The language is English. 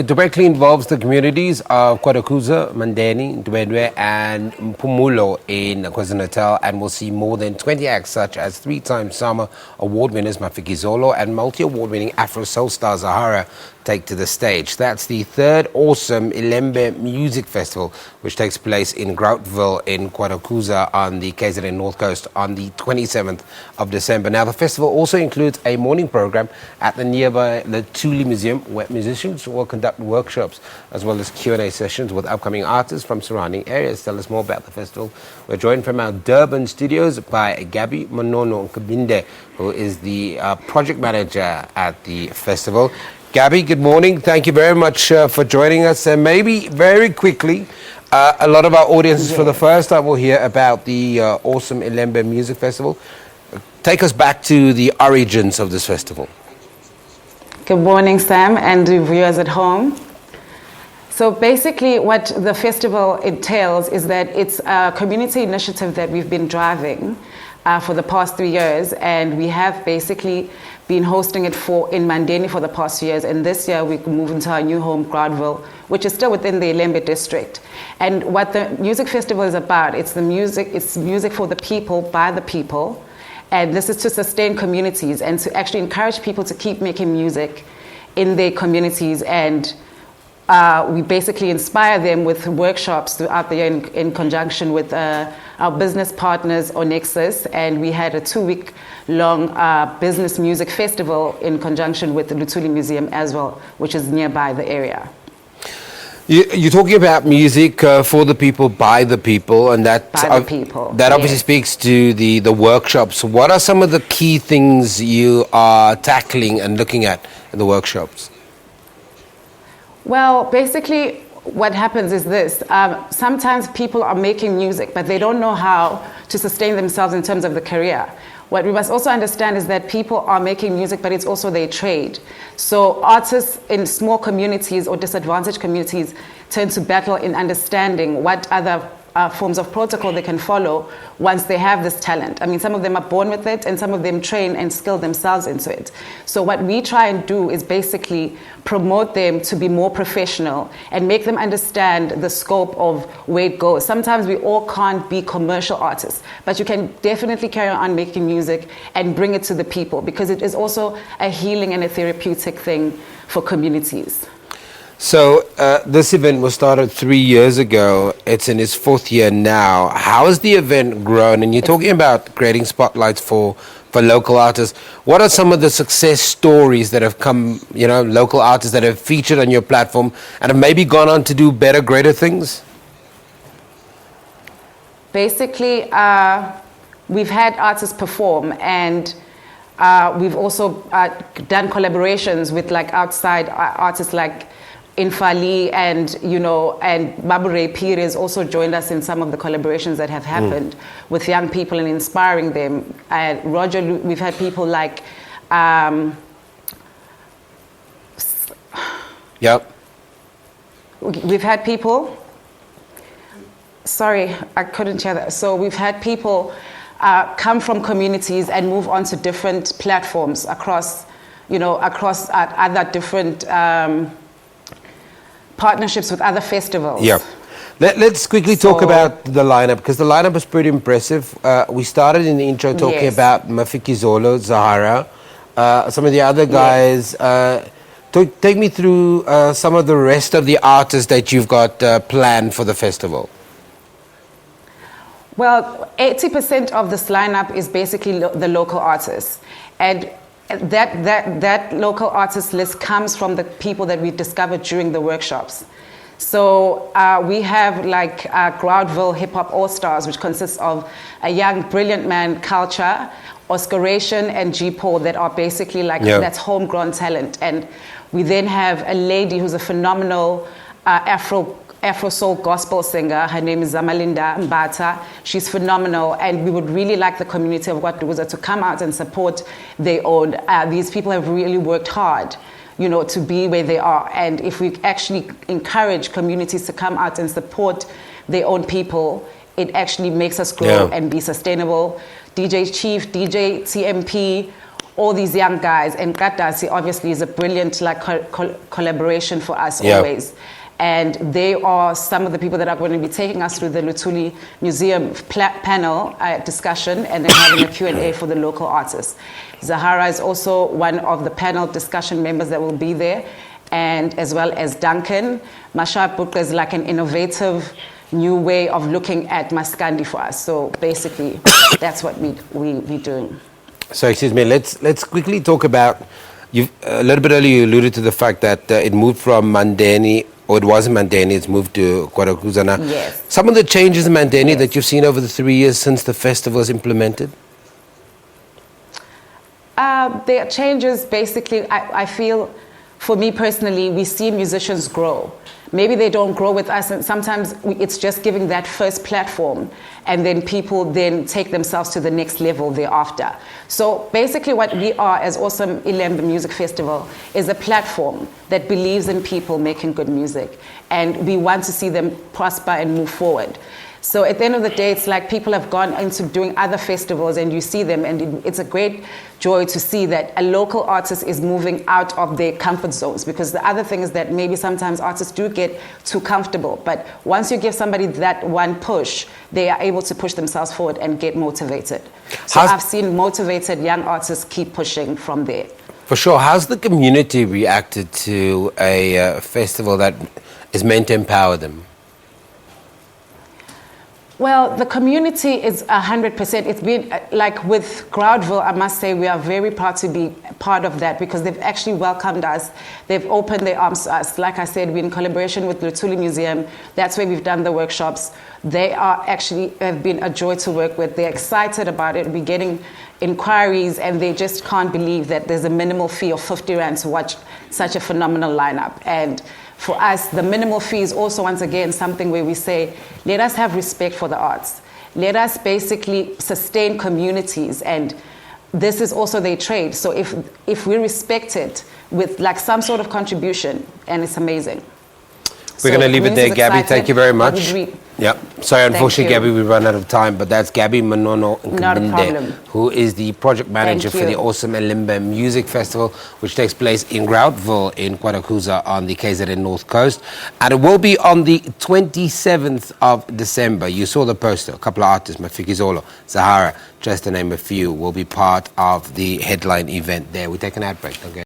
It directly involves the communities of KwaDukuza, Mandeni, Ndwedwe and Maphumulo in KwaZulu Natal, and will see more than 20 acts such as three-time Summer Award winners Mafikizolo and multi-award winning AfroSoul star Zahara take to the stage. That's the third Awesome Ilembe Music Festival, which takes place in Groutville in KwaDukuza on the KZN North Coast on the 27th of December. Now, the festival also includes a morning program at the nearby Luthuli Museum, where musicians will conduct workshops as well as Q&A sessions with upcoming artists from surrounding areas. Tell us more about the festival. We're joined from our Durban studios by Gabby Manono Kabinde, who is the project manager at the festival. Gabby, good morning. Thank you very much for joining us. And maybe very quickly, a lot of our audiences for the first time will hear about the Awesome Ilembe Music Festival. Take us back to the origins of this festival. Good morning, Sam, and the viewers at home. So basically what the festival entails is that it's a community initiative that we've been driving for the past 3 years, and we have basically been hosting it in Mandeni for the past 2 years, and this year we moved into our new home, Groutville, which is still within the Ilembe district. And what the music festival is about, it's music for the people, by the people, and this is to sustain communities and to actually encourage people to keep making music in their communities. And we basically inspire them with workshops throughout the year in conjunction with our business partners, Onexus, and we had a 2-week-long business music festival in conjunction with the Luthuli Museum as well, which is nearby the area. You're talking about music for the people, by the people, and that obviously speaks to the workshops. What are some of the key things you are tackling and looking at in the workshops? Well, basically, what happens is this. Sometimes people are making music, but they don't know how to sustain themselves in terms of the career. What we must also understand is that people are making music, but it's also their trade. So artists in small communities or disadvantaged communities tend to battle in understanding what other forms of protocol they can follow once they have this talent. I mean, some of them are born with it and some of them train and skill themselves into it. So what we try and do is basically promote them to be more professional and make them understand the scope of where it goes. Sometimes we all can't be commercial artists, but you can definitely carry on making music and bring it to the people, because it is also a healing and a therapeutic thing for communities. So this event was started 3 years ago. It's in its 4th year now. How has the event grown? And you're talking about creating spotlights for local artists. What are some of the success stories that have come, local artists that have featured on your platform and have maybe gone on to do better, greater things? Basically, we've had artists perform, and we've also done collaborations with outside artists like Infali and Babure Pires also joined us in some of the collaborations that have happened with young people and inspiring them. Roger, we've had people like we've had people, sorry, I couldn't hear that. So we've had people come from communities and move on to different platforms across other different partnerships with other festivals. Yeah. Let's quickly talk about the lineup, because the lineup is pretty impressive. We started in the intro talking about Mafikizolo, Zahara, some of the other guys. Take me through some of the rest of the artists that you've got planned for the festival. Well, 80% of this lineup is basically the local artists. And that local artist list comes from the people that we discovered during the workshops. So we have Groutville Hip Hop All Stars, which consists of a young brilliant man, Culture, Oscaration, and G Paul, that are basically that's homegrown talent. And we then have a lady who's a phenomenal AfroSoul gospel singer. Her name is Zamalinda Mbata. She's phenomenal, and we would really like the community of KwaDukuza to come out and support their own. These people have really worked hard, to be where they are. And if we actually encourage communities to come out and support their own people, it actually makes us grow and be sustainable. DJ Chief, DJ TMP, all these young guys, and Katasi obviously is a brilliant like collaboration for us always. And they are some of the people that are going to be taking us through the Luthuli Museum panel discussion and then having a Q&A for the local artists. Zahara is also one of the panel discussion members that will be there, and as well as Duncan. Masha Buka is like an innovative new way of looking at Maskandi for us. So basically, that's what we're doing. So excuse me, let's quickly talk about, a little bit earlier you alluded to the fact that it moved from Mandeni, or it wasn't Mandeni, it's moved to KwaDukuza now. Yes. Some of the changes in Mandeni that you've seen over the 3 years since the festival was implemented? The changes, basically, I feel, for me personally, we see musicians grow. Maybe they don't grow with us, and sometimes it's just giving that first platform, and then people then take themselves to the next level thereafter. So basically what we are as Awesome Ilembe Music Festival is a platform that believes in people making good music, and we want to see them prosper and move forward. So at the end of the day, it's like people have gone into doing other festivals and you see them, and it's a great joy to see that a local artist is moving out of their comfort zones, because the other thing is that maybe sometimes artists do get too comfortable, but once you give somebody that one push, they are able to push themselves forward and get motivated. So I've seen motivated young artists keep pushing from there. For sure. How's the community reacted to a festival that is meant to empower them? Well, the community is 100%. It's been like with Groutville, I must say we are very proud to be part of that, because they've actually welcomed us. They've opened their arms to us. Like I said, we're in collaboration with Luthuli Museum. That's where we've done the workshops. They are actually have been a joy to work with. They're excited about it. We're getting inquiries, and they just can't believe that there's a minimal fee of 50 Rand to watch such a phenomenal lineup. And for us, the minimal fee is also, once again, something where we say, let us have respect for the arts. Let us basically sustain communities, and this is also their trade. So if we respect it with like some sort of contribution, and it's amazing. We're going to leave it there, Gabby. Thank you very much. Yeah. Sorry, unfortunately, Gabby, we run out of time, but that's Gabby Manono, who is the project manager for the Awesome Ilembe Music Festival, which takes place in Groutville in KwaDukuza on the KZN North Coast. And it will be on the 27th of December. You saw the poster. A couple of artists, Mafikizolo, Zahara, just to name a few, will be part of the headline event there. We take an ad break. Okay.